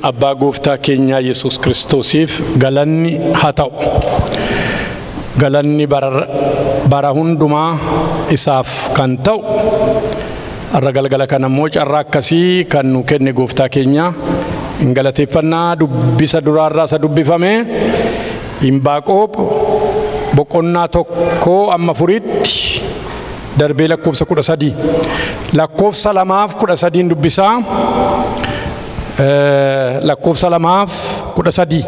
abbaa gooftaa keenya Yesus Kiristoosiif galanni haa ta'u. Galanni bara hundumaa isaaf kan ta'u. Arra galgala kana immoo carraa akkasii kan nu kenne gooftaa keenya hin galateeffannaa dubbisa duraarraa isa dubbifame Inbaaqoob boqonnaa 1-4 darbee lakkoofsa 13 lakkoofsa 2-13 dubbisaa lakkoofsa 2-13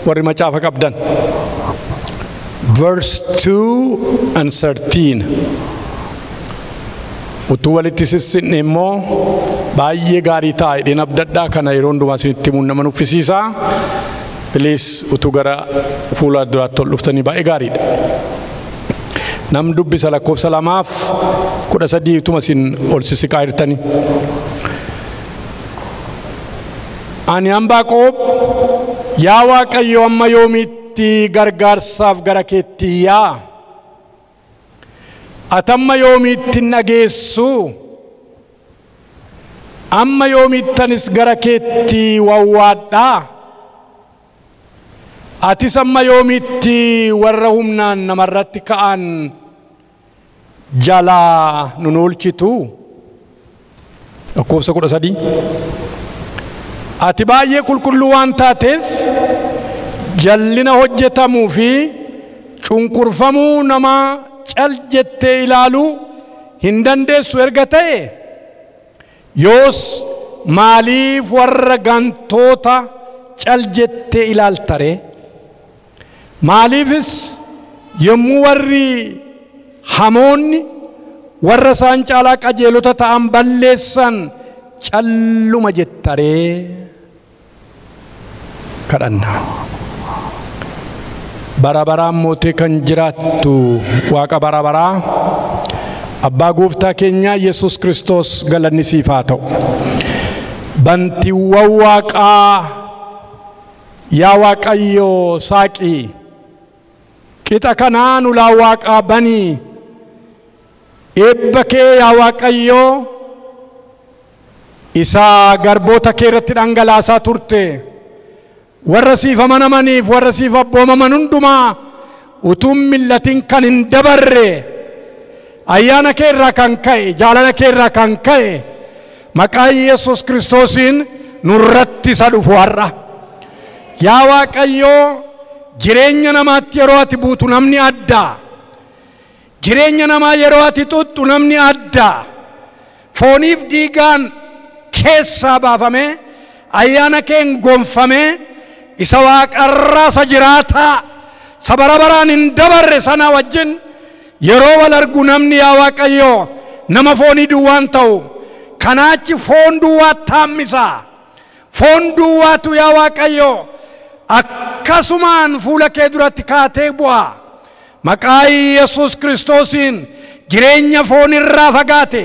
warri macaafa qabdan verse 2 and 13 utuu walitti sissinne immoo baay'ee gaarii ta'a ideen abdadhaa kana yeroo hundumaa isinitti himuun nama nuffisiisa. Please utuu gara fuula duraatti ol dhuftanii baay'ee gaariidha. Nam dubbisa lakkoofsa 2-13 utuma isin ol sissiqaa jirtanii. Ani Inbaaqoob yaa Waaqayyo amma yoomiitti gargaarsaaf gara keetti yaa? Atamma yoomiitti nageessu? Amma yoomiittanis gara keetti wawwaadhaa? Atis amma yoomiitti warra humnaan namarratti ka'an jalaa nun oolchitu? Lakkoofsa 13 ati baay'ee qulqulluu waan taateef jallina hojjetamuu fi cunqurfamuu nama cal jettee ilaaluu hin dandeessu erga ta'e yoos maaliif warra gantoota cal jettee ilaaltare? Maaliifis yommuu warri hamoonni warra isaan caalaa qajeelota ta'an balleessan calluma jettaree? Kadhanna. Bara baraan mootee kan jiraattu Waaqa bara baraa abbaa gooftaa keenya Yesus Kiristoos galanni siif haa ta'u. Bantiiwwan Waaqaa yaa Waaqayyo saaqii qixa kanaan ulaa Waaqaa banii eebba kee yaa Waaqayyo isaa garboota kee irratti dhangalaasaa turte warra siif amanamaniif warra siif abboomaman hundumaa utuun millatiin kan hin dabarre ayyaana kee irraa kan ka'e jaalala kee irraa kan ka'e maqaa Yesus Kiristoosiin nurratti isa dhufu har'a. Yaa Waaqayyo jireenya namaatti yeroo ati buutu namni addaa, jireenya namaa yeroo ati tuttu namni addaa, fooniif dhiigaan keessaa baafame ayyaana keen gonfame isa waaqarraa isa jiraataa isa bara baraan hin dabarre sana wajjin yeroo wal argu namni yaa Waaqayyo nama foonii duwwaan ta'u kanaachi foon duwwaa taammisaa foon duwwaatu yaa Waaqayyo akkasumaan fuula kee duratti kaatee bu'a. Maqaa Yesus Kiristoosiin jireenya foonirraa fagaate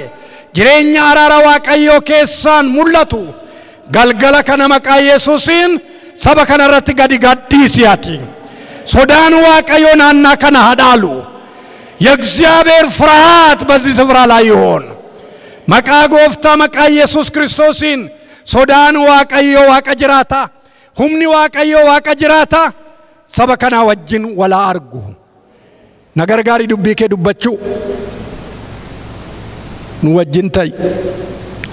jireenya araara Waaqayyo keessaan mul'atu galgala kana maqaa Yesuusiin saba kana irratti gadi gadhiisiyaati. Sodaan Waaqayyo naannaa kana hadaalu. የእግዚአብሔር ፍርሃት በዚህ ስፍራ ላይ ይሆን። መቃ ጎፍታ መቃ ኢየሱስ ክርስቶስን ሶዳን ዋቀዮ ዋቀ ጅራታ ሁምኒ ዋቀዮ ዋቀ ጅራታ ሰበ ከና ወጅን ወላ አርጉ ነገር ጋሪ ዱቢ ከ ዱበቹ ኑ ወጅን ታይ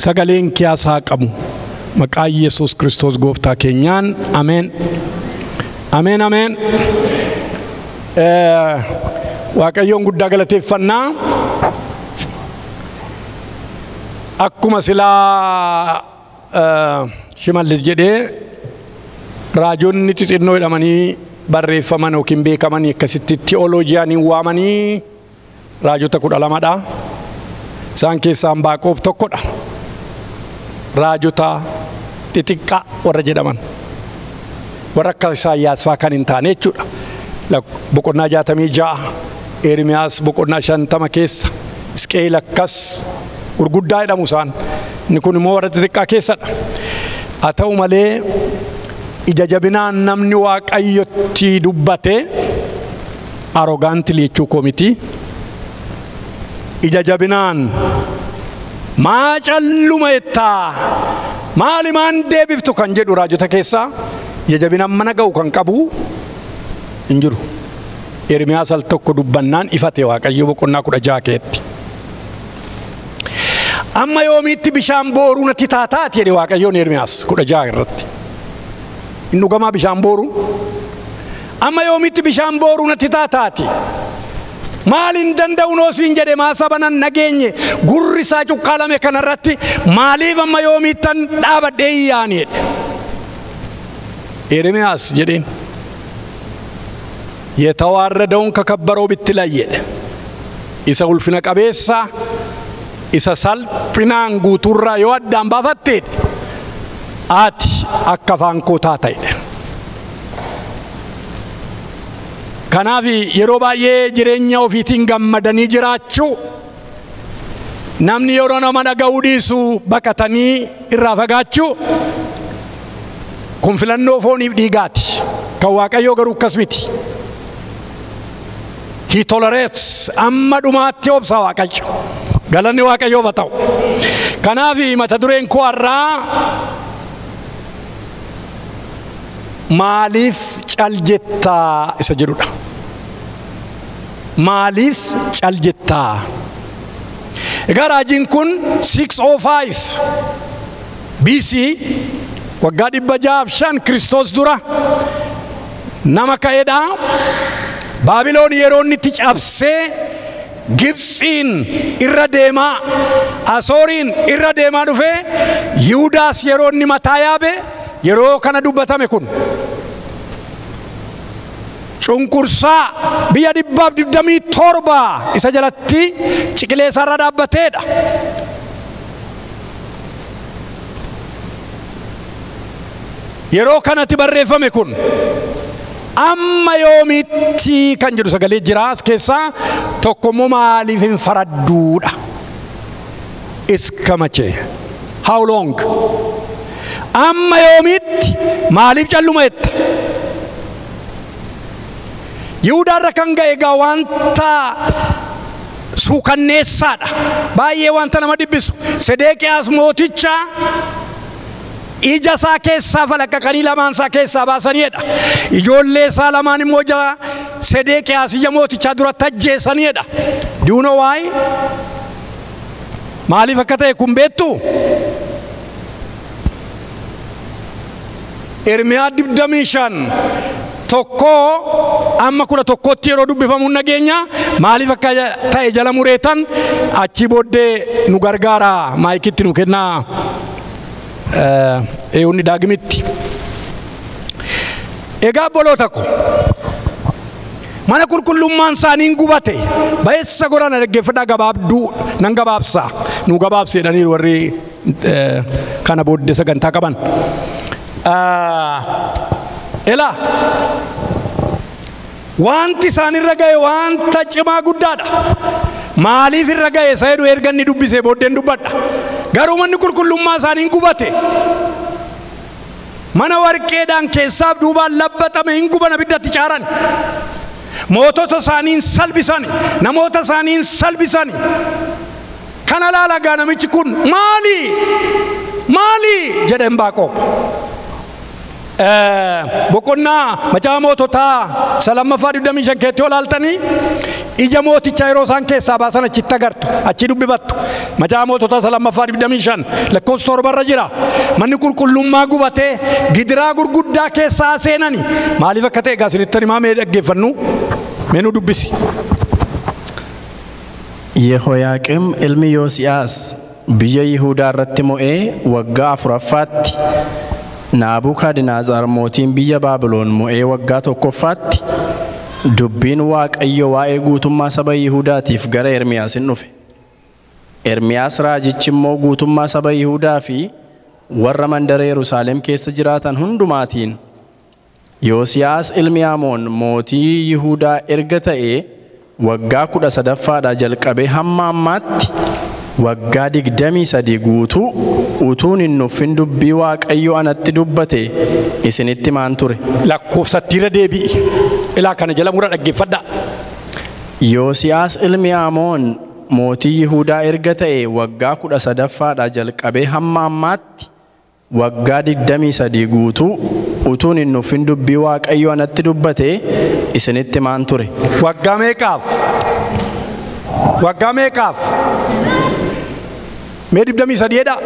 ሰገሌን ኪያሳቀሙ መቃ ኢየሱስ ክርስቶስ ጎፍታ ኬኛን አሜን አሜን አሜን Waaqayyoon guddaa galateeffannaa akkuma silaa shimallis jedhee raajoonni xixinnoo jedhamanii barreeffaman yookiin beekamanii akkasitti teolojiyaaniin waamanii raajota 12dha. Isaan keessaa Inbaaqoob tokkodha. Raajota xixiqqaa warra jedhaman warra akka Isaayyaas faa kan hin taane jechuudha. Boqonnaa 66 Ermiyaas boqonnaa 50 keessa Hisqeel akkas gurguddaa jedhamu isaan inni kun immoo warra xixiqqaa keessadha. Haa ta'u malee ija jabinaan namni Waaqayyotti dubbate arrogaantii jechuu koo miti. Ija jabinaan maa calluma jettaa maali maan deebiftu kan jedhu raajota keessaa jajabina mana ga'u kan qabu hin jiru. Ermiyaas al tokko dubbannaan ifate Waaqayyo boqonnaa 16 keetti. Amma yoomiitti bishaan booruu natti taataati jedhe Waaqayyoon Ermiyaas 16 irratti. Inni dhugamaa bishaan booruu. Amma yoomiitti bishaan booruu natti taataati. Maaliin danda'uun osiin jedhe maa sabanan nageenye gurri isaa cuqqaalame kanarratti maaliif amma yoomiittan dhaabadhee iyyaani jedhe. Ermiyaas jedheen የተዋረደውን ከከበረው ብትለይ isa ulfina qabeessa isa salphinaan guuturraa yoo addaan baafatte ati akka afaan koo taata jedhe. Kanaaf yeroo baay'ee jireenya ofiitiin gammadanii jiraachuu namni yeroo nama dhaga'uu dhiisu baqatanii irraa fagaachuu kun filannoo fooniif dhiigaati. Kan Waaqayyoo garuu akkas miti. He tolerates amma dhumaatti obsa Waaqayyo. Galanni Waaqayyoof haa ta'u. Kanaaf mata dureen koo har'aa maaliif caljettaa isa jedhudha. Maaliif caljettaa? Egaa raajiin kun 605 BC waggaa 605 Kiristoos dura nama ka'eedha. Baabiloon yeroo inni itti cabsee Gibxiin irra deemaa Asooriin irra deemaa dhufee Yihudaas yeroo inni mataa yaabe yeroo kana dubbatame kun cunqursaa biyya 127 isa jalatti ciqileessa irra dhaabbateedha. Yeroo kanatti barreeffame kun amma yoomitti kan jedhu sagalee jira as keessaa tokkommoo maaliif hin faradduudha. Iska mache how long? Amma yoomitti maaliif calluma jetta? Yihudaarra kan ga'e egaa wanta suukanneessaadha. Baay'ee wanta nama dhibbisu. Sedeqiyaas mooticha ija isaa keessaa falaqqaqanii lamaan isaa keessaa baasaniidha. Ijoollee isaa lamaan immoo Sedeqiyaas ija mootichaa duratti ajjeesaniidha. Do you know why? Maaliif akka ta'e kun beektu? Ermiyaa 25 tokko amma 11tti yeroo dubbifamu nageenya maaliif akka ta'e jala mureetan achi booddee nu gargaara maayikitti nu kennaa. Eewni daagimitti. Egaa boloota ko mana qulqullummaan isaanii gubate baay'essa gorana dhaggeeffadhaa gabaabduu nan gabaabsa nu gabaabseedhanii warri kana booddee sagantaa qaban. Ela wanti isaan irra ga'e wanta cimaa guddaadha. Maaliif irra ga'e isa jedhu erganni dubbisee booddeen dubbadha. Garuu manni qulqullummaa isaanii gubate. Mana warqeedhaan keessaaf duubaan labbatame hin guban abiddatti caaran. Mootota isaanii salbisan, namoota isaanii salbisan. Kana laalagaa namichi kun maali jedheen Baaqoob. Boqonnaa macaafa moototaa 3:25 keetti olaaltanii ija mootichaa yeroo isaan keessaa baasan achitti agartu, achi dubbifattu. Macaafa moototaa 3:25 lakkoofsa 7 jira. Manni qulqullummaa gubatee gidiraa gurguddaa keessaa seenani. Maaliif akka ta'e gaasinitti himaa mee dhaggeeffannu mee nu dubbisi. Yehooyaaqiim ilmi Yoosiyaas biyya Yihuudaa irratti mo'ee waggaa 4ffaatti Naabukadnezar mootiin biyya Baabiloon mo'ee waggaa 1ffaatti dubbiin Waaqayyo waa'ee guutummaa saba Yihuudaatiif gara Ermiyaas dhufe. Ermiyaas raajichi immoo guutummaa saba Yihuudaa fi warra mandara Yerusaalem keessa jiraatan hundumaatiin Yoosiyaas ilmi Amoon mootii Yihuudaa erga ta'ee waggaa 13ffaadhaa jalqabee hamma ammaatti waggaa 23 guutuu utuun hin nuffin dubbii Waaqayyo anatti dubbate isinitti maan ture. Lakkoofsatti irra deebi'i. Ilaa kana jala mura dhaggeeffadhaa. Yoosiyaas ilmi Amoon mootii Yihuudaa erga ta'e waggaa 13ffaadhaa jalqabee hamma ammaatti waggaa 23 guutuu utuun hin dhufin dubbii Waaqayyoo anatti dubbate isinitti maan ture? Waggaa meeqaaf? Waggaa meeqaaf? Mee 23 dha?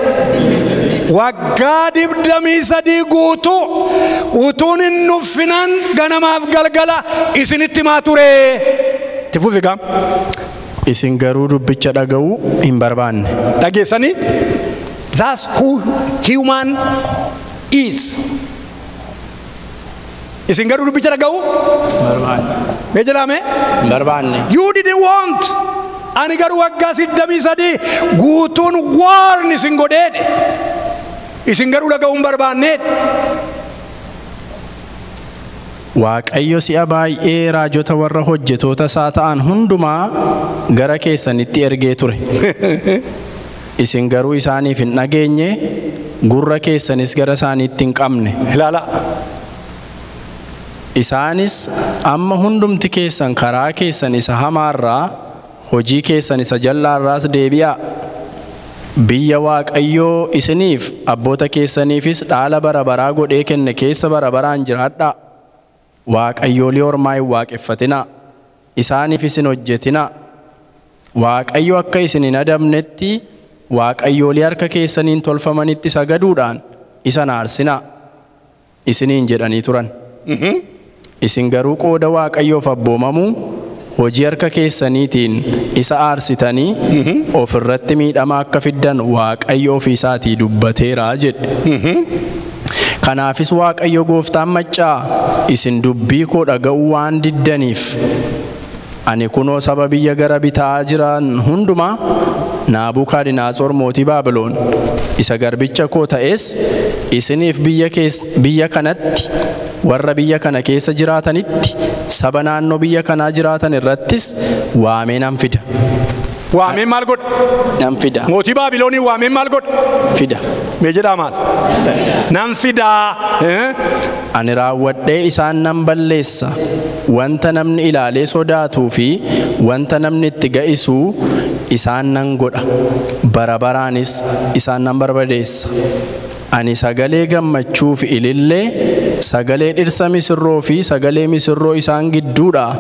Waggaa 23 guutuu utuun hin dhuffinan ganamaaf galgala isinitti maa ture? Tifuufi gam? Isin garuu dubbicha dhaga'uu hin barbaanne. Dhageessanii? That's who human is. Isin garuu dubbicha dhaga'uu? Barbaanne. Mee jedhame? Barbaanne. You didn't want. Ani garuu waggaa 23 guutuun waan isin godheedhe. Isin garuu dhaga'uu hin barbaanneedhe. Waaqayyo si'a baay'ee raajota warra hojjetoota isaa ta'an hundumaa gara keessanitti ergee ture. Isin garuu isaaniif hin dhageenye, gurra keessanis gara isaaniitti hin qabne. Ilaala. Isaanis amma hundumti keessan karaa keessan isa hamaarraa, hojii keessan isa jallaarraas deebi'aa. Biyya Waaqayyoo isiniif abboota keessaniifis dhaala bara baraa godhee kenne keessa bara baraan jiraadhaa. Waaqayyoolii ormaa hin waaqeffatinaa. Isaaniifis hin hojjetinaa. Waaqayyo akka isin hin adabnetti waaqayyoolii harka keessaniin tolfamanitti sagaduudhaan isa aarsinaa isiniin jedhanii turan. Isin garuu qooda Waaqayyoof abboomamuu hojii harka keessaniitiin isa aarsitanii ofirratti miidhama akka fiddan Waaqayyo ofii isaatii dubbateera jedhe. Kanaafis Waaqayyo gooftaan maccaa isin dubbii koo dhaga'uu waan diddaniif ani kunoo saba biyya gara bitaa jiran hundumaa Naabukaadinaatsor mootii Baabiloon isa garbicha koo ta'es isiniif biyya kanatti warra biyya kana keessa jiraatanitti saba naannoo biyya kanaa jiraatan irrattis waamee nan fida. Waameen maal godha? Nan fida. Mootii Baabiloonii waameen maal godha? Fida. Mee jedhaa maal? Nan fida. Ani raawwadhee isaan nan balleessa. Wanta namni ilaalee sodaatuu fi wanta namni itti ga'isuu isaan nan godha. Bara baraanis isaan nan barbadeessa. Ani sagalee gammachuu fi ilillee, sagalee dhirsa misirroo fi sagalee misirroo isaan gidduudhaa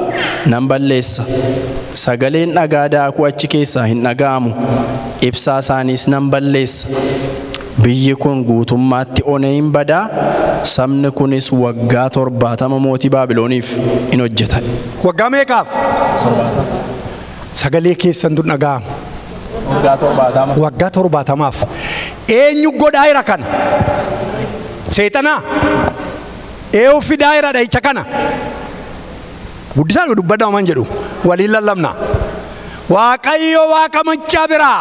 nan balleessa. Sagaleen dhagaa daakuu achi keessaa hin dhaga'amu. Ibsaa isaaniis nan balleessa. Biyyi kun guutummaatti onee hin badaa. Sabni kunis waggaa 70 mootii Baabilooniif in hojjetan. Waggaa meeqaaf? Sagalee keessan tun dhaga'amu. Waggaa 70. Eenyu godhaa jira kana? Seexanaa? Eenyu fidaa jira dha'icha kana? Guddisaan dubbadha waan jedhu waliin lallabna. Waaqayyo Waaqa maccaa biraa.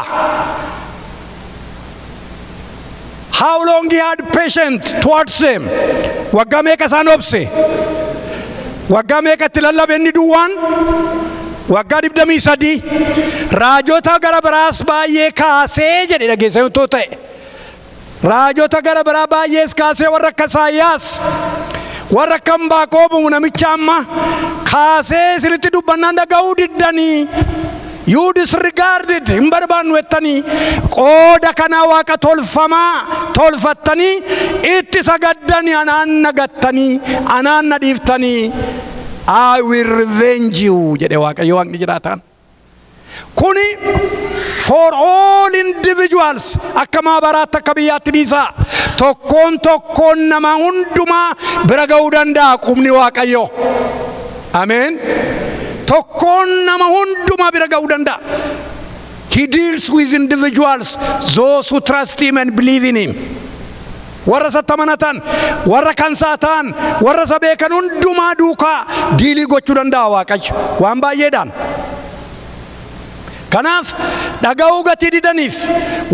How long he had patience towards him? Waggaa meeqa isaan obse? Waggaa meeqa itti lallabe inni duwwaan? Waggaa 23. Raajota gara biraas baay'ee kaasee jedhe dhageessanii utuu ta'e. Raajota gara biraa baay'ees kaasee warra akka Isaayyaas, warra akka Anbaaqoom namicha amma kaasee isinitti dubbannaan dhaga'uu diddanii. You disregarded hin barbaannu jettanii qooda kana Waaqa tolfamaa tolfattanii itti sagaddanii anaan nagattanii anaan nadhiiftanii. I will revenge you jedhe Waaqayyo Waaqni jiraatan. Kuni for all individuals akka maabaraatti akka biyyaatti dhiisaa tokkoon nama hundumaa bira ga'uu danda'a qubni Waaqayyo. Amen. Tokkoon nama hundumaa bira ga'uu danda'a. He deals with individuals, those who trust him and believe in him. Warra sattamanatan, warra kansaatan, warra sabeekan hundumaa duukaa diilii gochuu danda'a Waaqayyo waan baay'eedhaan. Kanaaf dhaga'uu gatii didaniif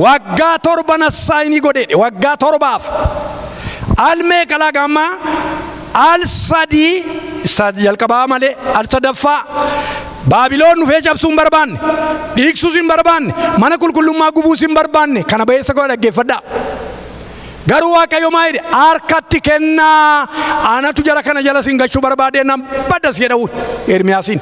waggaa 7 assaayinii godheedhe waggaa 7. Al meeqa lagammaa? Al 3 jalqabaa malee al 3ffaa Baabiloon dhufee cabsuu hin barbaanne, dhiigsuus hin barbaanne, mana qulqullummaa gubuus hin barbaanne. Kana bayeessa koo dhaggeeffadhaa. Garuu Waaqayyo maa jedhe? Harkatti kennaa anatu jara kana jala siin gachuu barbaade nan badas jedhu Ermiyaasiin.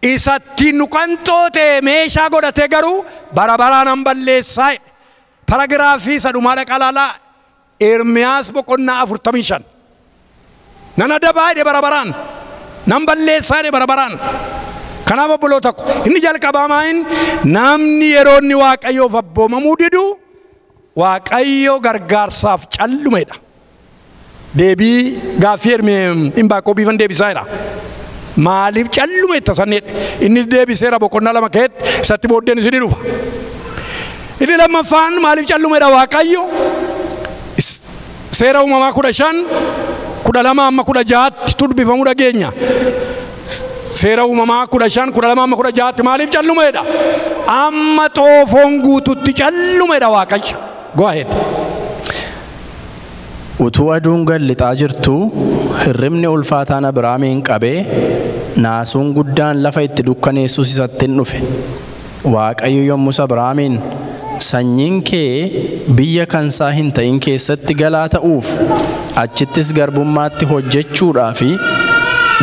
isatti nu kan xoote meeshaa godhatee garuu barabaraan an balleessaa. Paragraafii sadhumaadha qalaalaa Ermiyaas boqonnaa 45 nan adabaa jedhe barabaraan nan balleessaa jedhe barabaraan. Kanaaf obboloota ko inni jalqabaamaan namni yeroo inni Waaqayyoof abboomamuu didu Waaqayyo gargaarsaaf callumeedha. Deebii gaaffii Inbaaqoobiifan deebisaa jira. Maaliif callume tasanneedha? Innis deebiseera boqonnaa 2 keessatti isatti booddeen isin dhufa. Inni lammaffaan maaliif callumeedha Waaqayyo? Seera uumamaa 15 12 amma 16tti turbifamuu dhageenya. Seera uumamaa 15 12 amma 16tti maaliif callumeedha? Amma xoofoon guututti callumeedha Waaqayyo. Go ahead. Utuu aduun lixaa jirtu hirribni ulfaataan Abrahaamiin qabee naasuun guddaan lafa itti dukkaneessus isatti dhufe. Waaqayyo yommus Abrahaamiin sanyiin kee biyya kansaa hin ta'in keessatti galaa ta'uuf achittis garbummaatti hojjechuudhaa fi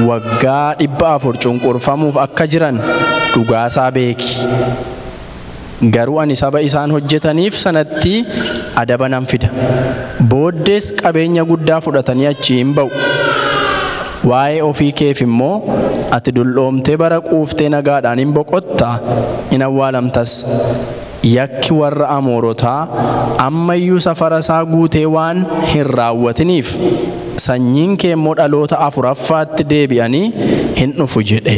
waggaa 400 cunqurfamuuf akka jiran dhugaasaa beeki. Garuu ani saba isaan hojjetaniif sanatti adaba nan fida. Booddees qabeenya guddaa fudhatanii achi hin ba'u. Waa'ee ofii keef immoo ati dulloomtee bara quuftee nagaadhaan hin boqottaa hin awwaalamtas. Yakki warra Amoorotaa ammayyuu safara isaa guutee waan hin raawwatiniif sanyiin kee immoo dhaloota 4ffaatti deebi'anii hin dhufu jedhe.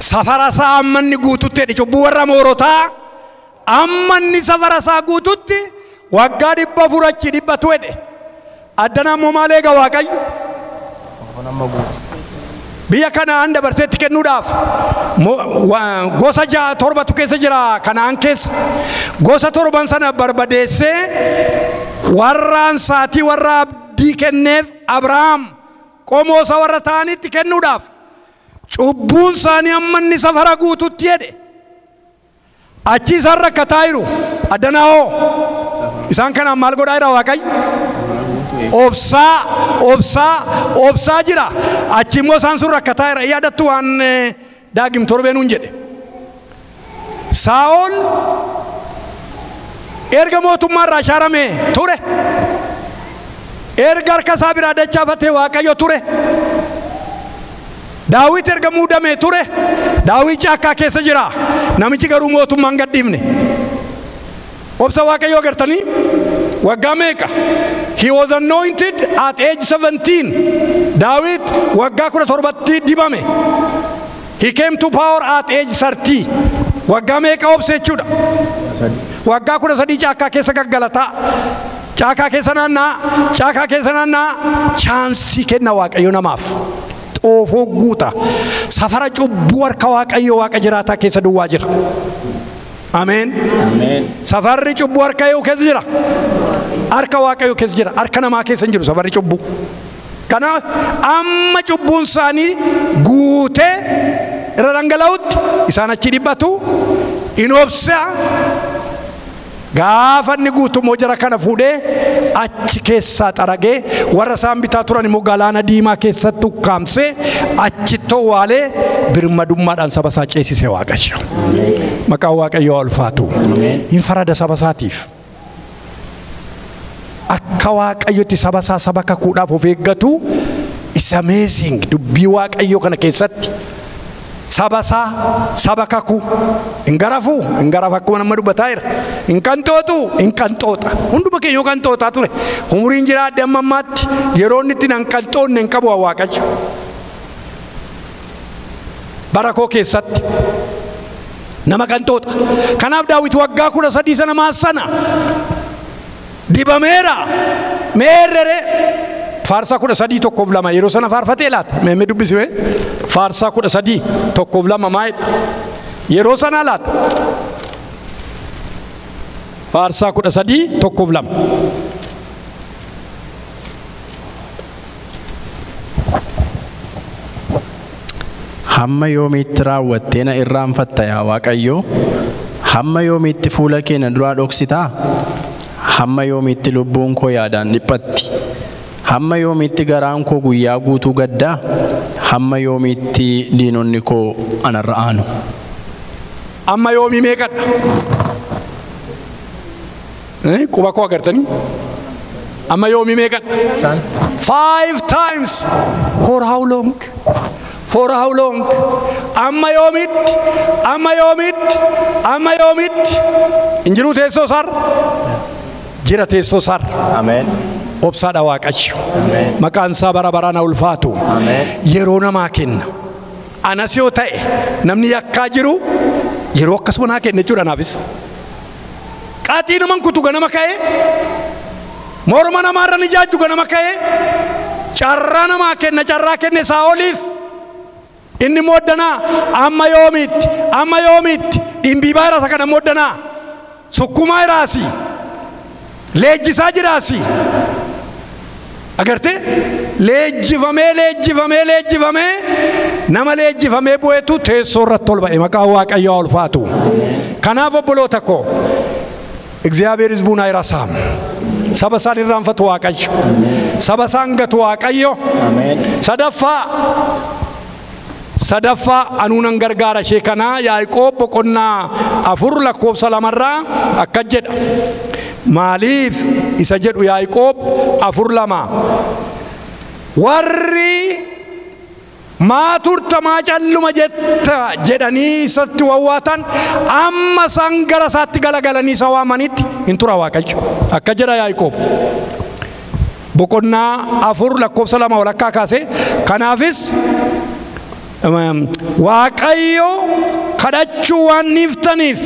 Safara isaa ammanni guututti jedhe cubbuu warra Amoorotaa ammanni safara isaa guututti waggaa 400 achi 100 jedhe. Addana immoo maal eega Waaqayyo? Biyya Kana'aan dabarseetti kennuudhaaf gosa 7tu keessa jira Kana'aan keessa. Gosa 7 sana barbadeessee warraan saatii warra abdii kenneef Abrahaam qomoosa warra ta'anitti kennuudhaaf cubbuun isaanii ammanni safara guututti jedhe. Achi isaan rakkataa jiru. Addana hoo isaan kanaan maal godhaa jira Waaqayyo? Obsaa jira. Achi immoo isaan sun rakkataa jira. Yaadattu waan daagim torbeenuun jedhe. Saa'ol erga mootummaa irraa shaarame ture. Erga harka isaa biraa dachaafatee Waaqayyo ture. Daawit erga muudame ture. Daawit caakkaa keessa jira. Namichi garuu mootummaan gadhiifne. Obsa Waaqayyo agartanii? Waggaa meeqa? He was anointed at age 17. Daawit waggaa 17tti dibame. He came to power at age 30. Waggaa meeqa obsa jechuudha? Waggaa 13 caakkaa keessa gaggalataa. Caakkaa keessa naannaa chaansii kenna Waaqayyo namaaf. Xoofoo guuta. Safara cubbuu harka Waaqayyo Waaqa jiraataa keessa duwwaa jira. Amen. Safarri cubbuu harka yoo keessa jira. Harka Waaqayyo keessa jira. Harka namaa keessa hin jiru safarri cubbuu. Kanaaf amma cubbuun isaanii guutee irra dhangala'utti isaan achi dhibbatu in obsa. Gaafa inni guutummoo jara kana fuudhee achi keessaa xaragee warra isaan bitaa turan immoo galaana diimaa keessatti ukkaamsee achitti owwaalee birmadummaadhaan saba isaa ceesisee Waaqayyo. Maqaan Waaqayyoo ulfaatu. Hin farada saba isaatiif. Akka Waaqayyotti saba isaa saba kakuudhaaf of eeggatu is amazing. Dubbii Waaqayyoo kana keessatti saba isaa saba kakuu hin garafu akkuma nama dubbataa jira. Hin qanxooxa. Hunduma keenya qanxooxaa ture. Umuriin jiraadhe amma ammaatti yeroo inni itti nan qanxoonne hin qabu Waaqayyo. Bara koo keessatti nama qanxooxa. Kanaaf Daawit waggaa 13 sana maassana dibameera. Meerrere Faarsaa 13:2 yeroo sana faarfatee laata? Meemmee dubbisime Faarsaa 13:2 maayidha? Yeroo sana laata? Faarsaa 13:2. Hamma yoomiitti raawwattee na irraanfatta yaa Waaqayyo? Hamma yoomiitti fuula kee na duraa dhoksitaa? Hamma yoomiitti lubbuun koo yaadaan dhiphatti? Hamma yoomiitti garaan koo guyyaa guutuu gaddaa? hamma yoomiitti diinonni koo anarra aanu? Amma yoomii meeqadha? Quba koo agartanii? Amma yoomii meeqadha? 5 times. For how long? For how long? Amma yoomiitti? Amma yoomiitti? Amma yoomiitti? Injiruu teessoo sar? Jira teessoo sar. Ameen. Obsaadha Waaqayyo. Maqaan isaa bara baraan haa ulfaatu. Yeroo namaa kenna. Anas yoo ta'e namni yakkaa jiru yeroo akkasuma naa kenna jechuudha naafis. Qaaxii naman kutu ganama ka'ee morma namaarra ni jaajju ganama ka'ee carraa namaa kenna carraa kenne Saa'oliif inni mooddanaa amma yoomiitti amma yoomiitti dhimbiibaa irraa kana mooddanaa sukkumaa iraasi leenjisaa jiraasi. Agarte leejjifamee nama leejjifamee bu'eetu teessoo irratti ol ba'e. Maqaan Waaqayyoo haa ulfaatu. Kanaaf obboloota koo እግዚአብሔር ሕዝቡን አይረሳም። saba isaan irraanfatu Waaqayyo, saba isaan gatu Waaqayyo. Sadaffaa anuunan gargaara ishee kanaa Yaaqoob boqonnaa 4 lakkoofsa 2 irraa akka jedha. Maaliif isa jedhu Yaaqoob 4:2 warri maa turta maa calluma jetta jedhanii isatti wawwaatan amma isaan gara isaatti galagalanii isa waamanitti hin tura Waaqayyo akka jedha Yaaqoob boqonnaa 4 lakkoofsa 2 walakkaa kaasee. Kanaafis Waaqayyo kadhachuu waan niiftaniif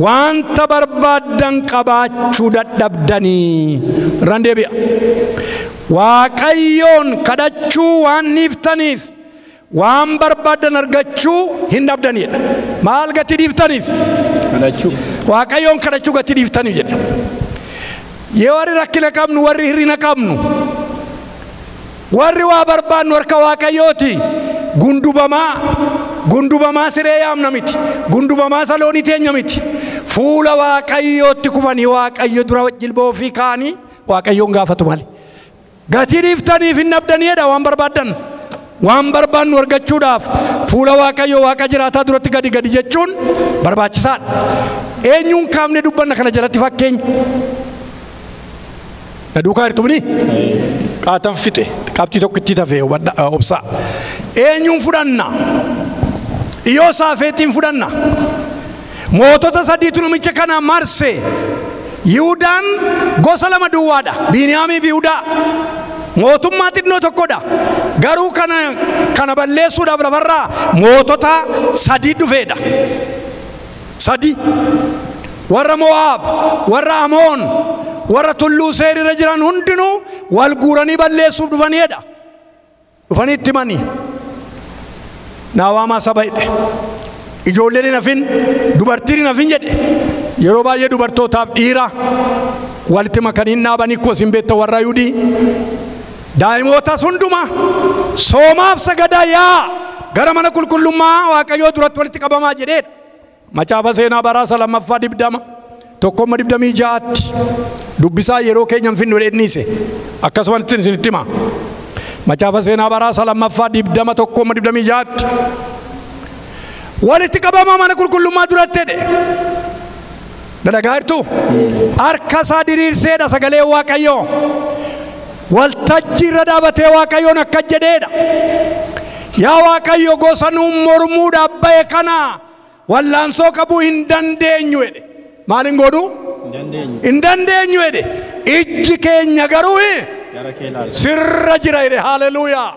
wanta barbaadan qabaachuu dadhabdanii. Randeebi'a. Waaqayyoon kadhachuu waan niiftaniif waan barbaadan argachuu hin dhabdanidha. Maal gati dhiiftaniif? Kadhachuu. Waaqayyoon kadhachuu gati dhiiftaniif jedha. Yoo warri rakkina qabnu warri hirrina qabnu warri waa barbaadnu harka Waaqayyooti. Gundubamaa siree yaamna miti, gundubamaa saloonii teenya miti. Fuula Waaqayyootti kufanii Waaqayyo dura jilbaa ofii kaanii Waaqayyoon gaafatu malee. Gatii dhiiftaniif hin dhabdanidha waan barbaadan. Waan barbaannu argachuudhaaf fuula Waaqayyoo Waaqa jiraataa duratti gadi jechuun barbaachisaadha. Eenyuun kaafne dubbanna kana jalatti fakkeenya. Na duukaa hirtumni qaatan fixe qabxii tokkitti tafee obsaa. Eenyuun fudhanna? Iyoosaafeetiin fudhanna. Mootota sadiitu namicha kana marse. Yihuudaan gosa lama duwwaadha. Biniyaamii fi Yihuudaa. Mootummaa xinnoo tokkodha. Garuu kana balleessuudhaaf lafarraa mootota sadii dhufeedha. Sadii. Warra Mo'aab, warra Amoon, warra tulluu Seeir irra jiran hundinuu wal guuranii balleessuuf dhufanidha. Dhufanii itti himanii. Naawaamaa saba jedhe. Ijoolleen nafin dubartiin nafin jedhe. Yeroo baay'ee dubartootaaf dhiira walitti makanii dhaabanii kuwas hin beektan warra Yihudii. Daa'imootas hunduma soomaaf sagadaa yaa gara mana qulqullummaa Waaqayyoo duratti walitti qabamaa jedheedha. Macaafa seenaa baraa lammaffaa 20:26 dubbisaa yeroo keenya hin finnu dheedniise akkasuma isinitti hima. Macaafa seenaa baraa lammaffaa 20:26 walitti qabamaa mana qulqullummaa duratti jedhe. Dhagaa'irtu harka isaa diriirseedha sagalee Waaqayyoo. Waltajjii irra dhaabatee Waaqayyoon akka jedheedha. Yaa Waaqayyo gosa nuun mormuudhaaf bahe kana wallaansoo qabuu hin dandeenyu jedhe. Maal hin godhu? Hin dandeenyu jedhe. Ijji keenya garuu sirra jira jedhe. Haleluuyaa.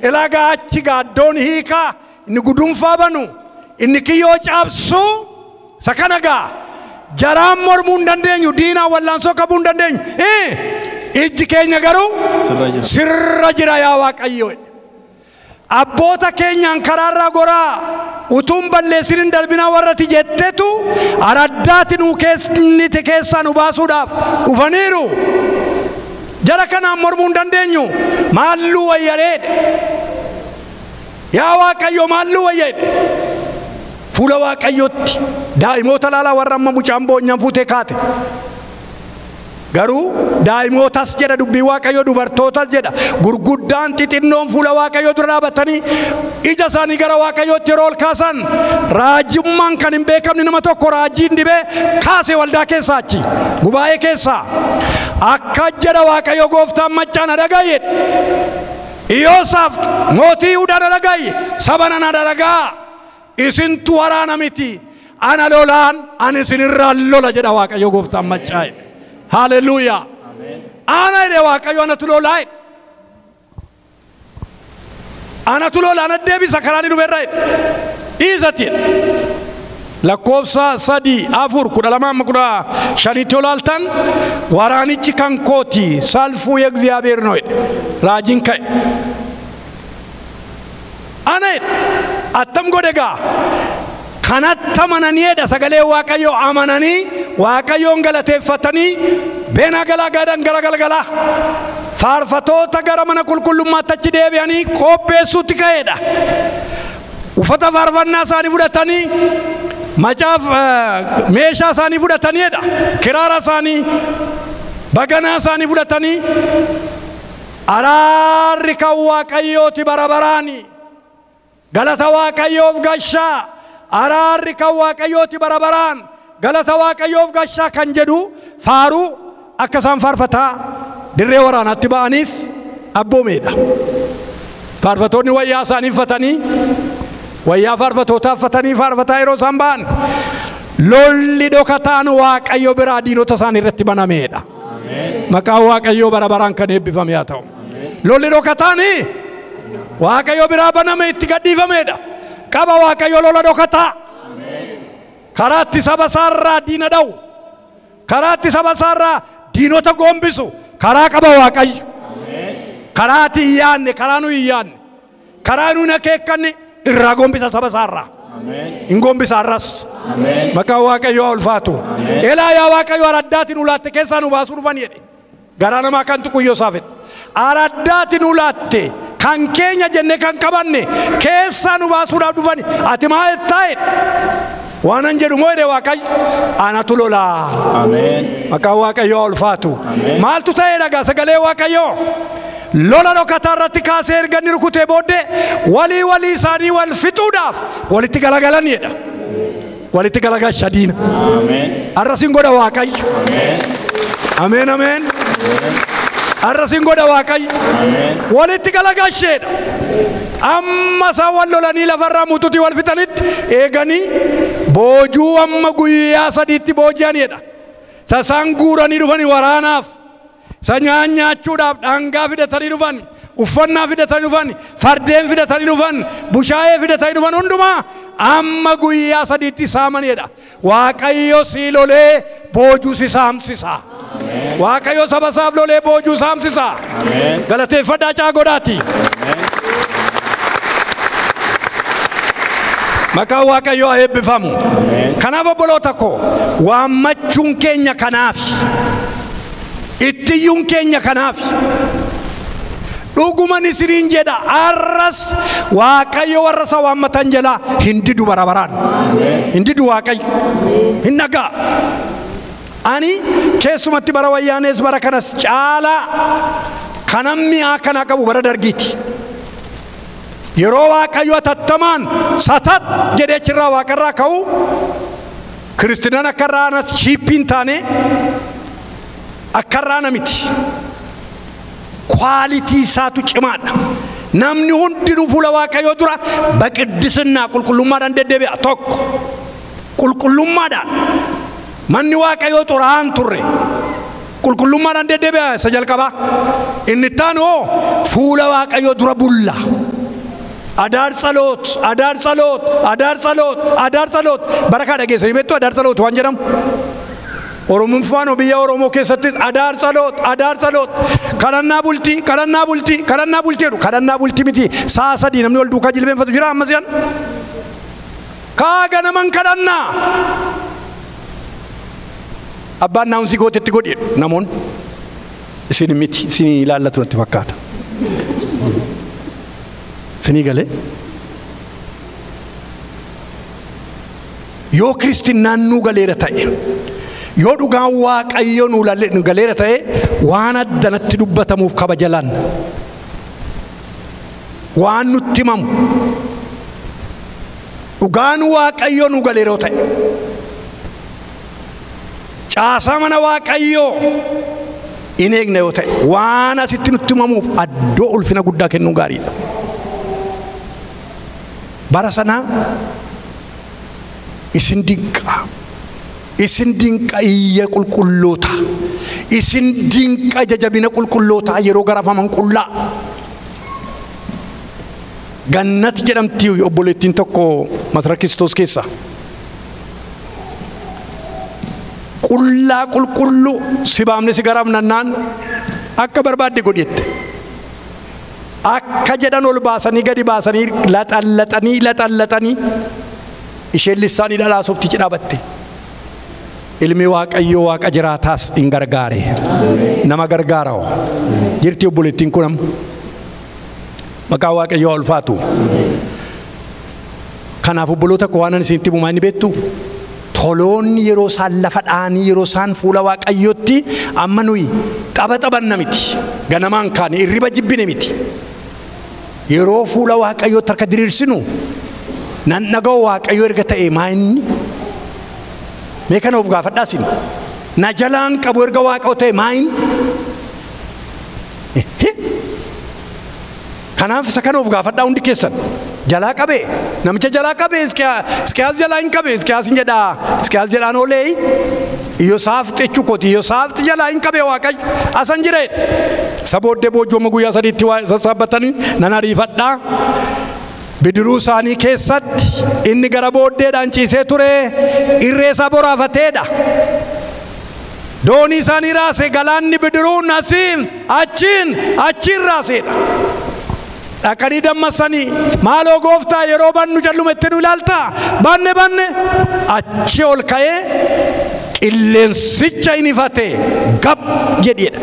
Ilaagaa achi gaaddoon hiikaa inni gudunfaa banu inni kiyyoo cabsu sakanagaa jaraan mormuu hin dandeenyu diinaa wallaansoo qabuu hin dandeenyu. Ijji keenya garuu sirra jira yaa Waaqayyo. Abboota keenyaan karaarraa goraa utuun balleessin darbinaa warratti jettetu araddaati nuu keessaa nu baasuudhaaf dhufaniiru. Jara kanaan mormuu hin dandeenyu. Maalluu wayyareedhe. Yaa Waaqayyo maalluu wayyareedhe. Fuula Waaqayyootti daa'imoota laalaa warra amma mucaan boonyaan fuutee kaate. Garuu daa'imootas jedha dubbii waaqayyoo, dubartootas jedha, gurguddaan xixinnoon fuula waaqayyoo dura dhaabatanii ija isaanii gara waaqayyootti yeroo ol kaasan raajummaan kan hin beekamne nama tokko raajiin dibee kaase waldaa keessaa achi gubaa'ee keessaa akka jedha waaqayyo gooftaan maccaan adagaye Iyoosaaf mootii Yihuudaan adagaye sabana na daragaa isintu waraana miti ana lolaan ani isinirraa lola jedha waaqayyo gooftaan maccaan. Haleluuyaa. Ana jedhe waaqayyo anatu lolaa anatu lolaa ana deebisa karaa ni dhuferraa dhiisatti lakkoofsa 3 4 12 15 olaaltan waraanichi kan kooti salfuu የእግዚአብሔር ነው raajin ka'e ana attam godega kanatti amananiidha sagalee waaqayyoo amananii waaqayyoon galateeffatanii beena galagaadhaan garagalgala faarfatoota gara mana qulqullummaatti achi deebi'anii qopheessuutti ka'eedha uffata faarfannaa isaanii fudhatanii macaaf meeshaa isaanii fudhataniidha kiraara isaanii baganaa isaanii fudhatanii araarri kan waaqayyooti barabaraani galata waaqayyoof gashaa araarri kan waaqayyooti barabaraan galata waaqayyoof gashaa kan jedhu faaruu akka isaan faarfataa dirree waraanaatti ba'aniif abboomeedha. Faarfatoonni wayyaa isaanii uffatanii wayyaa faarfatootaa uffatanii faarfataa yeroo isaan ba'an lolli dhokataan waaqayyo biraa diinota isaanii irratti banameedha. Maqaan waaqayyoo barabaraan kan eebbifame haa ta'u. Lolli dhokataan waaqayyo biraa baname itti gadhiifameedha. Qaba waaqayyo lola dhokataa karaatti saba isaarraa diina dha'u karaatti saba isaarraa diinota gombisu karaa qaba waaqayyo karaatti hin yaadne karaa nu hin yaadne karaa nu hin akeekkanne irraa gombisa saba isaarraa hin gombisa arras maqaan waaqayyoo ulfaatu elaa yaa waaqayyo araddaatiin ulaatte keessaa nu baasuu dhufan jedhe garaa namaa kan tuqu Iyoosaafet araddaatiin ulaatte kan keenya jenne kan qabanne keessaa nu baasuudhaaf dhufan ati maa taa'e waanan jedhu moo jedhe waaqayyo anatu lolaa maqaan waaqayyoo ulfaatu maaltu ta'ee dhagaa sagalee waaqayyoo lola dhokataa irratti kaasee erga inni rukutee booddee walii isaanii wal fixuudhaaf walitti galagalanidha walitti galagasha diina arrasin godha waaqayyo ameen ameen arrasin godha waaqayyo walitti galagasheedha amma isaan wal lolanii lafarraa mutuutii wal fixanitti eeganii boojuu amma guyyaa 3tti booji'anidha sasaan guuranii dhufanii waraanaaf sanyaan nyaachuudhaaf dhangaa fidatanii dhufan uffannaa fidatanii dhufan fardeen fidatanii dhufan bushaayee fidatanii dhufan hundumaa amma guyyaa 3tti saamanidha waaqayyo si lolee boojuu si saamsisa waaqayyo saba isaaf lolee boojuu saamsisa galateeffadhaa caagodhaati maqaan waaqayyo eebbifamu kanaaf obboloota koo waammachuun keenya kanaaf ittiyuun keenya kanaaf dhuguman isiniin jedha arras waaqayyo warra isa waammatan jala hin didu barabaraan hin didu waaqayyo hin nagaa ani keessumatti bara wayyaanees bara kanas caalaa kanammi akkana qabu bara dargiiti yeroo waaqayyo atattamaan satat jedhee achirraa waaqarraa ka'u kiristiinaan akkarraa anas chiippiin taane akkarraa namiti ኳሊtii isaatu cimaadha namni hundinuu fuula waaqayyoo dura baqiddisinaa qulqullummaadhaan deddeebi'a tokko qulqullummaadhaan manni waaqayyoo xuraa'aan turre qulqullummaadhaan deddeebi'a isa jalqabaa inni taanoo fuula waaqayyoo dura bulla adaar tsaloot barakaa dhageessanii beektu adaar tsaloot waan jedhamu Oromoon faano biyya Oromoo keessattis adaar tsaloot kadhannaa bultii jedhu kadhannaa bultii miti saa 3 namni wal duukaa jilbeenfatu jira ammas yan kaaga naman kadhannaa abbaan naawunsi gootetti godheedhu namoon isin miti isin ilaallatu natti fakkaata isinii galee yoo kiristinnaan nuu galeera ta'e yoo dhugaan Waaqayyo nu galeera ta'e waan addanatti dubbatamuuf kabajalan waan nutti himamu dhugaan Waaqayyo nu galeera ta'e caasaa mana Waaqayyo in eegne yoo ta'e waan asitti nutti himamuuf addoo ulfina guddaa kennuu gaariidha. Bara sana isin dinqa iyya qulqulloota isin dinqa jajabina qulqulloota yeroo garafaman qullaa gannat jedhamti obboleettiin tokko masara Kiristoos keessa qullaa qulqullu si baamne si garafnannaan akka barbaadde godhette akka jedhan ol baasanii gadi baasanii laxallatanii isheen lissaanii dhalaasofti jedhabatte ilmi Waaqayyo Waaqa jiraataas in gargaare nama gargaarao jirti obboleettiin kunam maqaa Waaqayyo ulfaatu. Kanaaf obboloota koo waan isinitti himu maal ni beektu toloonni yeroo isaan lafa dhaanii yeroo isaan fuula Waaqayyootti amma nuyi taphanna miti ganamaan kaane irriba jibbine miti yeroo fuula Waaqayyootti harka diriirsinu nan dhaga'u Waaqayyo erga ta'e maayinni mee kana of gaafadhaasin na jalaan qabu erga Waaqayyo ta'e maayin kanaaf isa kana of gaafadhaa hundi keessan jalaa qabe namicha jalaa qabe iskiyaas jalaa hin qabe iskiyaas hin jedhaa iskiyaas jedhaan oolee Iyyosaaf jechuukooti Iyyosaaf jalaa hin qabe Waaqayyo asan jiree sabooddee boojjooma guyyaa sadiitti sassaabbatanii nan ariifadhaa bidiruu isaanii keessatti inni gara booddeedhaan ciisee ture irreessa boraafateedha. Doonii isaanii raase galaanni bidiruun asiin achiin raaseedha. Dhaqanii dammasanii maaloo gooftaa yeroo bannu jallumetti nu ilaaltaa banne achi ol ka'ee qilleensicha inni ifate gab jedheedha.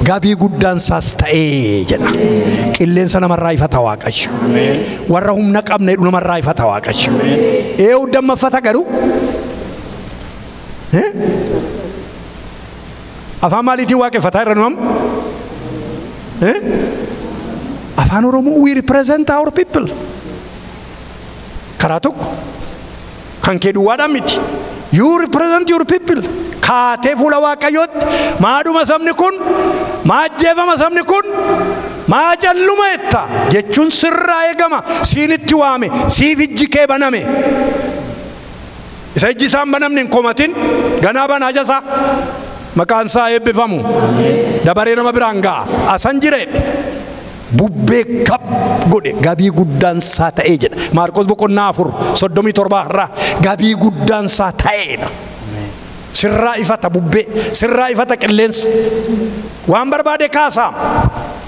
Gabii guddaan saas ta'ee jedha. Qilleensa namarraa ifata Waaqayyo. Warra humna qabne namarraa ifata Waaqayyo. Eewu dammaffata garuu afaan maaliitiin waaqeffataa irra nuam afaan Oromoo we represent our people karaa tokko kan kee duwwaadhaan miti you represent your people kaatee fuula Waaqayyootti maadhuma sabni kun maajjeefama sabni kun maa calluma etta jechuun sirraa eegama siinitti waame siif ijji kee baname isa ijji isaan banamne hin komatin ganaa banaa jasaa maqaan isaa eebbifamu dabaree nama biraan ga'a asan jireedhe bubbee kab godhe gabii guddaan isaa ta'ee jedha Maarqos boqonnaa 4:37 irraa gabii guddaan isaa ta'eedha. Sirraa ifata bubbee sirraa ifata qilleensa waan barbaade kaasaa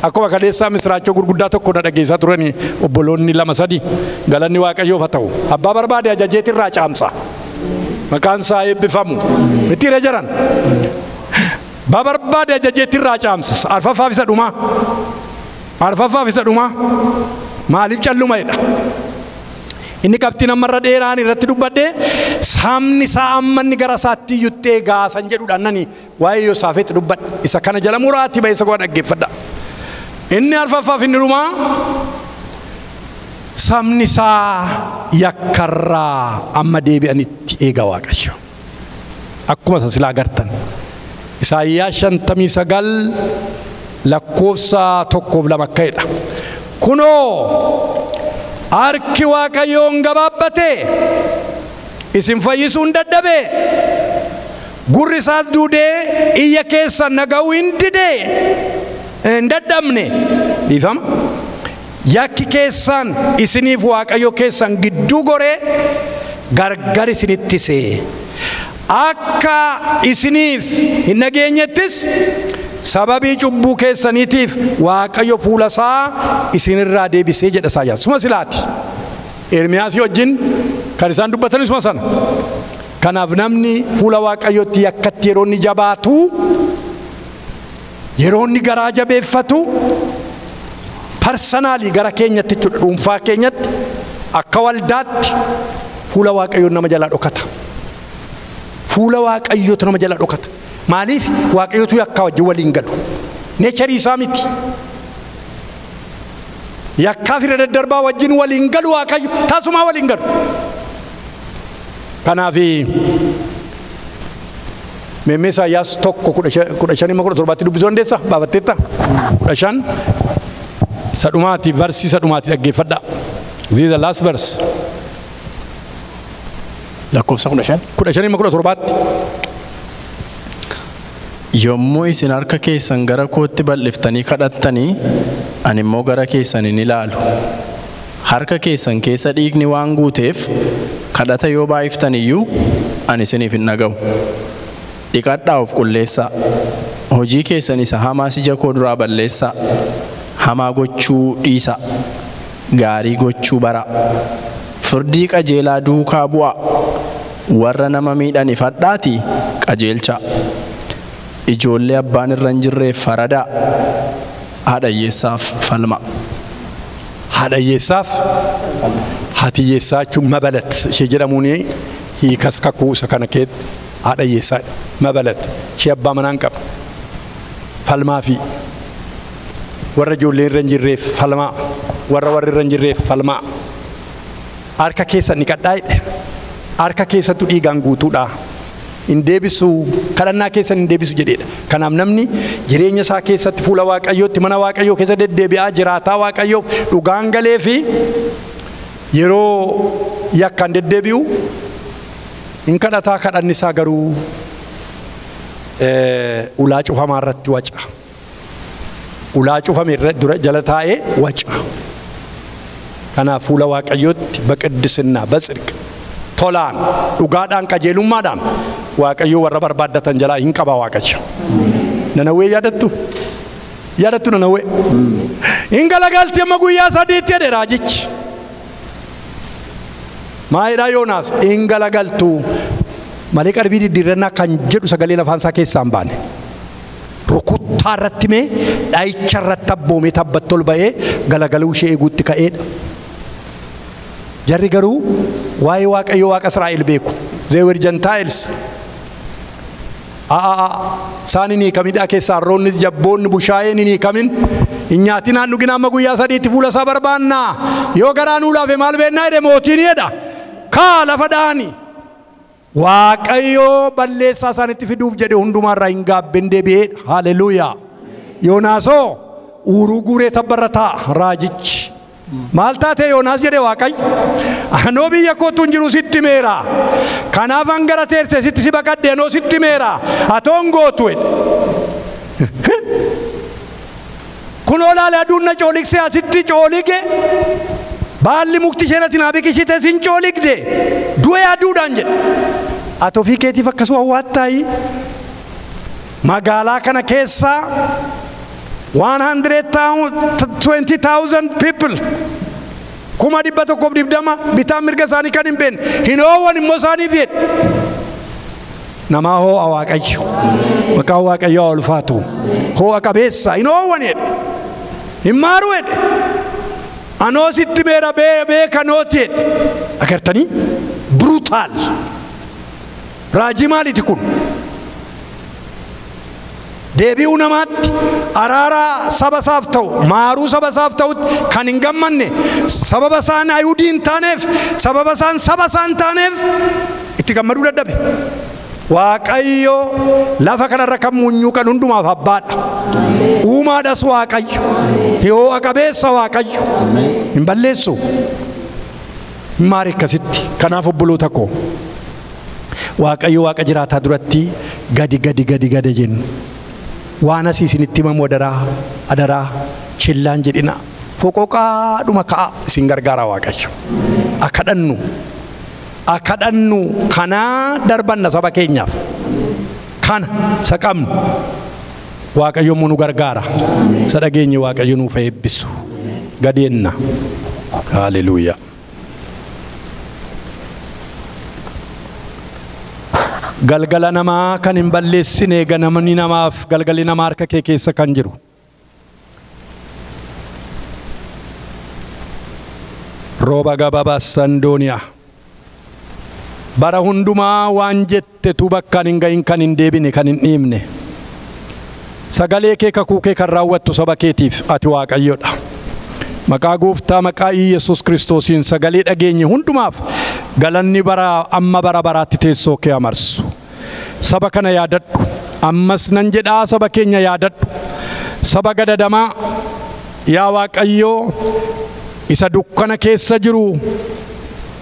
akkuma kaleessaa misraachoo gurguddaa tokko dhageessaa turanii obboloonni 2-3 galanni Waaqayyoof haa ta'u abbaa barbaade ajajeetti irraa caamsa maqaan isaa eebbifamu mitiira jiran barbaade ajajeetti irraa caamsa arfaffaaf isa dhumaa maaliif callumaedha inni qabxiin ammarra dheeraan irratti dubbadhe saamni isaa ammanni gara isaatti yuttee gaasan jedhuudhaan nani waa'ee Iyyosaafetti dubbadhe isa kana jala muraatti ba'e isa go'a dhaggeeffadha inni arfaffaaf inni dhumaa saamni isaa yakkarraa amma deebi'anitti eega Waaqayyo akkuma silaa agartan Isaayyaas 59 lakkoofsa 1-2 ka'edha kunoo harki Waaqayyoon gabaabbate isin fayyisuun dadhabe gurri isaas duudee iyya keessan naga'uu hin dadhabne dhiifama yakki keessan isiniif Waaqayyo keessan gidduu goree gargar isinitti see akka isiniif hin nageenyettis sababii cubbuu keessaniitiif Waaqayyo fuula isaa isinirraa deebisee jedha Isaayyaas suma silaati Ermiyaasii wajjin kan isaan dubbatan isuma sana kanaaf namni fuula Waaqayyootti yakkatti yeroo inni jabaatu yeroo inni garaa jabeeffatu parsanaalii gara keenyatti jechuudha dhuunfaa keenyatti akka waldaatti fuula Waaqayyoon nama jalaa dhokata fuula waaqayyootu nama jala dhokata. Maaliif waaqayyootu yakkaa wajjin waliin galu. Neecharii isaa miti. Yakkaa fi daddarbaa wajjin waliin galu waaqayyo taasumaa waliin galu. Kanaaf Meemmee Isaayyaas tokko 15:17 dubbisuu dandeessaa? Baafatteetta? 15 sadhumaati versi sadhumaati dhaggeeffadhaa. This is the last verse. Lakkoofsa 15:17. Yommuu isin harka keessan gara kootti bal'iftanii kadhattanii ani immoo gara keessan hin ilaalu. Harka keessan keessa dhiigni waan guuteef kadhata yoo baay'iftan iyyuu ani isiniif hin dhaga'u. Dhiqadhaa of qulleessaa. Hojii keessan isa hamaa ija koo duraa balleessaa. Hamaa gochuu dhiisaa. Gaarii gochuu baraa. Firdii qajeelaa duukaa bu'aa. Warra nama miidhan ifadhaatii qajeelchaa. Ijoollee abbaan irra hin jirreef faradaa. Haadha hiyyeessaaf falmaa. Haadha hiyyeessaaf haati hiyyeessaa jechuun mabalat ishee jedhamuun hiikas kakuu isa kana keetti haadha hiyyeessaa mabalat ishee abbaa manaan qaba. Falmaa fi warra ijoollee irra hin jirreef falmaa. Warra irra hin jirreef falmaa. Harka keessa ni kadhaa. Harka keessattu dhiigaan guutuudha. Hin deebisu kadhannaa keessan hin deebisu jedheedha. Kanaaf namni jireenya isaa keessatti fuula waaqayyootti mana waaqayyoo keessa deddeebi'aa jiraataa waaqayyoo dhugaan galee fi yeroo yakkaan deddeebi'u hin kadhataa kadhanni isaa garuu ulaa cufamaa irratti waca. Ulaa cufame dura jala taa'ee waca. Kanaaf fuula waaqayyootti baqaddisnaa batsirq tolaan dhugaadhaan qajeelummaadhaan waaqayyoo warra barbaaddatan jalaa hin qaba waaqayyo. Nanawwee yaadattu Nanawwee hin galagalti amma guyyaa sadiitti jedhe raajichi. Maayidhaa Yoonaas hin galagaltu malee qalbii diddiirrannaa kan jedhu sagalee lafaan isaa keessaa hin baane. Rukuttaa irratti mee dhaayicha irratti abboomee tabbatti ol ba'ee galagaluu ishee eeguutti ka'eedha. Jarri garuu waa'ee waaqayyoo waaqa Israa'el beeku. They were Gentiles. Saani ni kamidhaa keessaa harroonnis jabboonni bushaayeen ni kamin hin nyaatinaan dhugina amma guyyaa sadiitti fuula isaa barbaannaa. Yoo garaa nuu laafe maal beennaa jedhe mootiin jedha. Kaa lafa dhaani. Waaqayyoo balleessaa isaanitti fiduuf jedhe hundumaarraa hin gaabben deebi'ee. Haleluuyaa. Yoonaasoo uuruu guuree tabbarra taa'a raajichi. Maal taate Yoonaas jedhe waaqayyo anoo biyya kootu hin jiru sitti meera. Kanaaf hangara teersee sitti si baqadde anoo sitti meera. Atoon gootu jedhe. Kunoo laale aduun na cooliqsee asitti coolige. Baalli mukti isheenatti naa biqilchite sin cooligde. Du'ee aduudhaan jedhe. Ati ofii keetiif akkasuma hawwaattaayi. Magaalaa kana keessaa 120,000 people. Kuma dhibba tokkoof dhibdama bitaa mirga isaanii kan hin beekne hin oowwan immoo isaaniif jedhe. Namaa hoo'a waaqayyo. Maqaan waaqayyoo ulfaatu. Hoo'a qabeessa hin oowwan jedhe. Hin maaru jedhe. Anoo sitti meera beekanooti jedhe. Agartanii? Brutal. Raajii maaliiti kun? Deebi'uu namaatti araaraa saba isaaf ta'u maaruu saba isaaf ta'utti kan hin gammanne sababa isaan Ayihudii hin taaneef sababa isaan saba isaan taaneef itti gammaduu dadhabe. Waaqayyo lafa kanarra kan munyuuqan hundumaaf abbaadha. Uumaadhas waaqayyo. Hoo'a qabeessa waaqayyo. Hin balleessu. Hin maari akkasitti. Kanaaf obboloota koo waaqayyo waaqa jiraataa duratti gadi jennu. Waan asii isinitti himamu adaraa chillaan jedhina. Foqoqaadhuma ka'a isin gargaara waaqayyo. Akka dhannu kanaa darbanna saba keenyaaf. Kana isa qabnu waaqayyo nu gargaara. Isa dhageenye waaqayyo nuuf eebbisu. Gadeenna. Haleluuyaa. Galgala namaa kan hin balleessine ganamni namaaf galgali namaa harka kee keessa kan jiru. Rooba gabaabaa sandooniyaa. bara hundumaa waan jette tu bakkaan hin gahin kan hin deebine kan hin dhiibne sagalee kee kakuu kee kan raawwattu saba keetiif ati Waaqayyodha. Maqaa Gooftaa maqaa Yesuus Kiristoosiin sagalee dhageenye hundumaaf galanni bara amma bara baraatti teessoo kee amarsu. Saba kana yaadadhu. Ammas nan jedhaa saba keenya yaadadhu. Saba gadadamaa yaa Waaqayyoo isa dukkana keessa jiru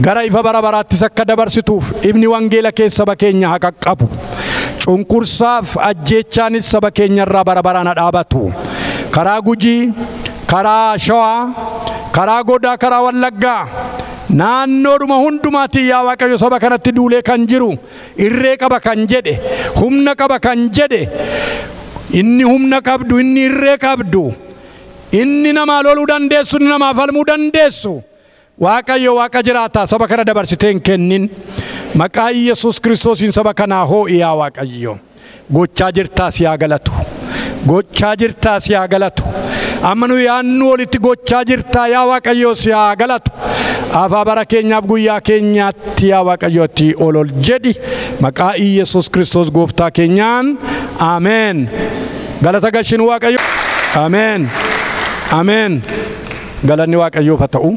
gara ifa bara baraattis akka dabarsituuf ifni wangeela keessa saba keenya haa qaqqabu. Cunqursaaf ajjeechaanis saba keenya irraa bara baraan haa dhaabatu. Karaa Gujii, karaa Shawaa, karaa Godaa, karaa Wallaggaa naannoodhuma hundumaatti yaa Waaqayyo saba kanatti duulee kan jiru irree qaba kan jedhe humna qaba kan jedhe inni humna qabdu inni irree qabdu inni nama loluu dandeessu inni nama falmuu dandeessu Waaqayyo Waaqa jiraata saba kana dabarsitee hin kennin. Maqaa Yesuus Kiristoosiin saba kanaa hoo'i yaa Waaqayyo. Gochaa jirtaa si haa galatu. Gochaa jirtaa si haa galatu. Amma nu yaannu walitti gochaa jirtaa yaa Waaqayyo si haa galatu. Afaa bara keenyaaf guyyaa keenyaatti yaa Waaqayyooti ol jedhi. Maqaa Yesuus Kiristoos Gooftaa keenyaan ameen. Galata galchinu Waaqayyo. Ameen. Ameen. Galanni Waaqayyoof haa ta'u.